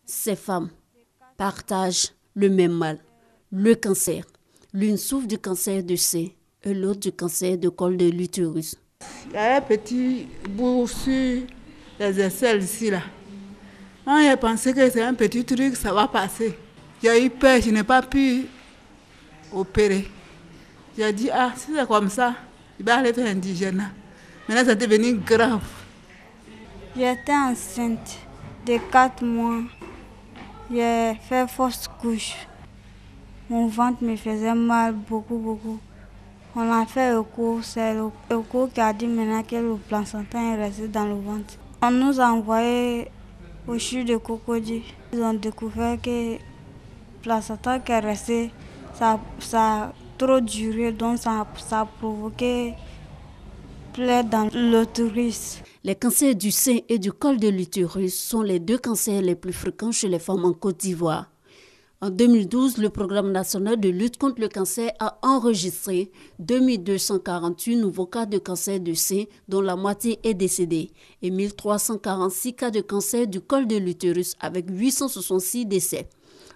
Ces femmes partagent le même mal, le cancer. L'une souffre du cancer du sein et l'autre du cancer du col de l'utérus. Il y a un petit bout sur les aisselles ici là. Quand j'ai pensé que c'est un petit truc, ça va passer. J'ai eu peur, je n'ai pas pu opérer. J'ai dit, si c'est comme ça, il va aller faire indigène. Maintenant, c'est devenu grave. J'étais enceinte de 4 mois. J'ai fait fausse couche. Mon ventre me faisait mal beaucoup. On a fait le cours, c'est le cours qui a dit maintenant que le placenta est resté dans le ventre. On nous a envoyé au CHU de Cocody. Ils ont découvert que le placenta qui est resté, ça a trop duré, donc ça a provoqué plaie dans l'utérus. Les cancers du sein et du col de l'utérus sont les 2 cancers les plus fréquents chez les femmes en Côte d'Ivoire. En 2012, le Programme national de lutte contre le cancer a enregistré 2248 nouveaux cas de cancer du sein, dont la moitié est décédée, et 1346 cas de cancer du col de l'utérus avec 866 décès.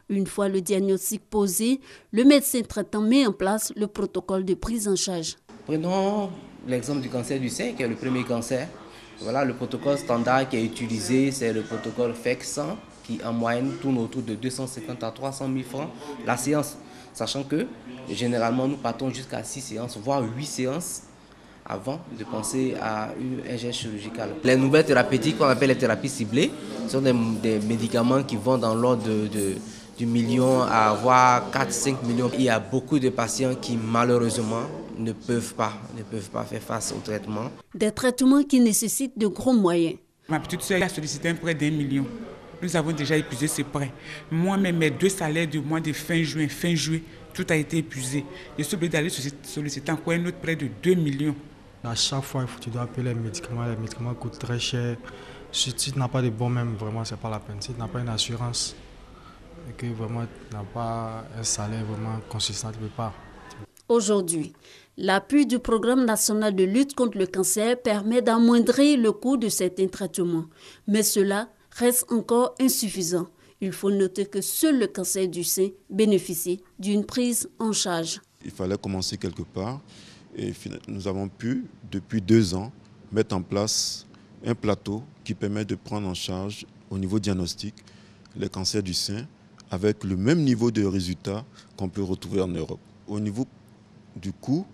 Une fois le diagnostic posé, le médecin traitant met en place le protocole de prise en charge. Prenons l'exemple du cancer du sein, qui est le premier cancer. Voilà, le protocole standard qui est utilisé, c'est le protocole FEC100, qui en moyenne tourne autour de 250 à 300 000 francs la séance. Sachant que généralement nous partons jusqu'à 6 séances, voire 8 séances avant de penser à un geste chirurgical. Les nouvelles thérapeutiques qu'on appelle les thérapies ciblées sont des médicaments qui vont dans l'ordre du million à voire 4-5 millions. Il y a beaucoup de patients qui malheureusement ne peuvent pas faire face au traitement. Des traitements qui nécessitent de gros moyens. Ma petite soeur a sollicité un prêt d'1 million. Nous avons déjà épuisé ce prêt. Moi-même, mes 2 salaires du mois de fin juillet, tout a été épuisé. Je suis obligé d'aller solliciter encore un autre prêt de 2 millions. À chaque fois, tu dois payer les médicaments coûtent très cher. Si tu n'as pas de bon même, vraiment, ce n'est pas la peine. Si tu n'as pas une assurance et que vraiment tu n'as pas un salaire vraiment consistant, tu ne peux pas. Aujourd'hui, l'appui du Programme national de lutte contre le cancer permet d'amoindrir le coût de certains traitements. Mais cela reste encore insuffisant. Il faut noter que seul le cancer du sein bénéficie d'une prise en charge. Il fallait commencer quelque part et nous avons pu, depuis 2 ans, mettre en place un plateau qui permet de prendre en charge au niveau diagnostic les cancers du sein avec le même niveau de résultats qu'on peut retrouver en Europe. Au niveau du coût,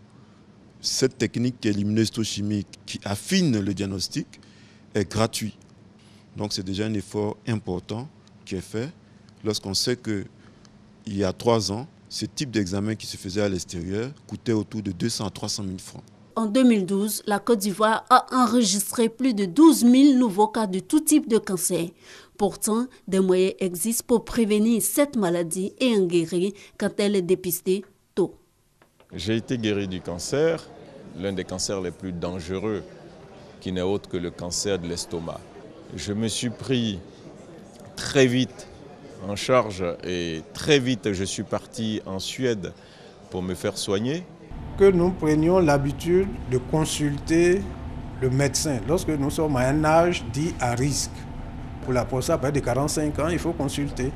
cette technique qui est l'immunohistochimique qui affine le diagnostic est gratuite. Donc c'est déjà un effort important qui est fait lorsqu'on sait qu'il y a 3 ans, ce type d'examen qui se faisait à l'extérieur coûtait autour de 200 à 300 000 francs. En 2012, la Côte d'Ivoire a enregistré plus de 12 000 nouveaux cas de tout type de cancer. Pourtant, des moyens existent pour prévenir cette maladie et en guérir quand elle est dépistée tôt. J'ai été guéri du cancer, l'un des cancers les plus dangereux, qui n'est autre que le cancer de l'estomac. Je me suis pris très vite en charge et très vite je suis parti en Suède pour me faire soigner. Que nous prenions l'habitude de consulter le médecin lorsque nous sommes à un âge dit à risque. Pour la prostate, à partir de 45 ans, il faut consulter.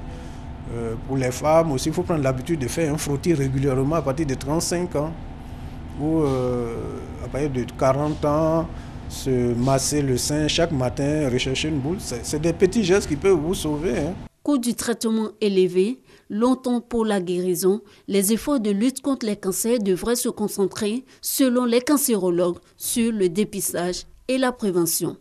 Pour les femmes aussi, il faut prendre l'habitude de faire un frottis régulièrement à partir de 35 ans. Ou à partir de 40 ans, se masser le sein chaque matin, rechercher une boule. C'est des petits gestes qui peuvent vous sauver. Coût du traitement élevé, longtemps pour la guérison, les efforts de lutte contre les cancers devraient se concentrer, selon les cancérologues, sur le dépistage et la prévention.